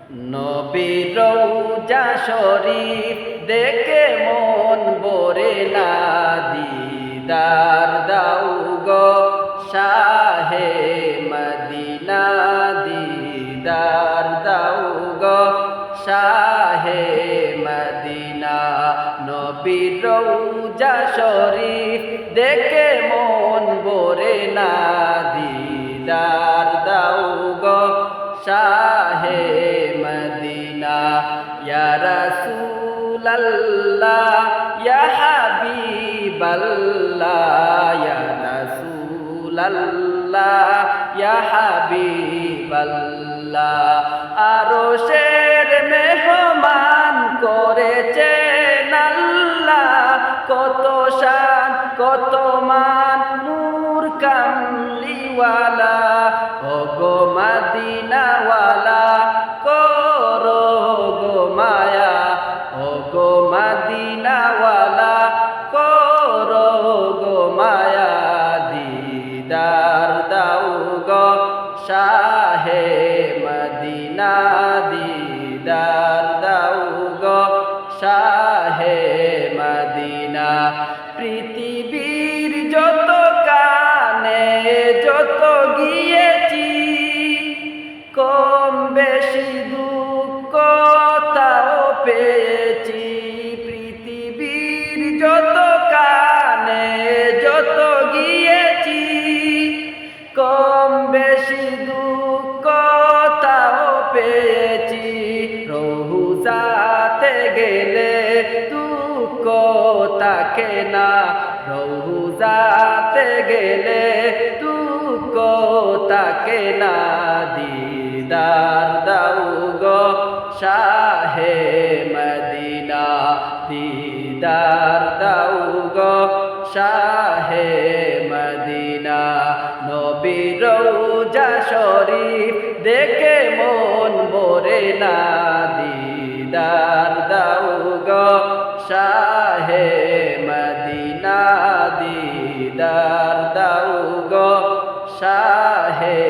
নবীর রওজা শরীফ দেখে মন ভরে না, দিদার দাও গো শাহে মদিনা, দিদার দাও গো শাহে মদিনা। নবীর রওজা শরীফ দেখে মন ভরে না, দিদার দাও গো শাহে মদিনা। ইয়া রাসূলাল্লাহ ইয়া হাবিবাল্লাহ, ইয়া রাসূলাল্লাহ ইয়া হাবিবাল্লাহ। আরশের মেহমান করেছেন আল্লাহ, কত শান কত মান নূর কামলিওয়ালা। ওগো মদিনাওয়ালা করো গো মায়া, ওগো মদিনাওয়ালা করো গো মায়া। দিদার দাও গো শাহে মদিনা, দিদার দাও গো শাহে মদিনা। পৃথিবীর যত কানে যত গিয়েছি, কম বেশি দুঃখ তাও পেয়েছি। পৃথিবীর যত কানে যত গিয়েছি, কম বেশি দুঃখ তাও পেয়েছি। রওজাতে গেলে দুঃখ থাকে না, রওজাতে গেলে দুঃখ থাকে না। দিদার দাও গো শাহে মদিনা, দিদার দাও গো শাহে মদিনা। নবীর রওজা শরীফ দেখে মন ভরে না, দিদার দাও গো শাহে মদিনা, দিদার দাও গো শাহে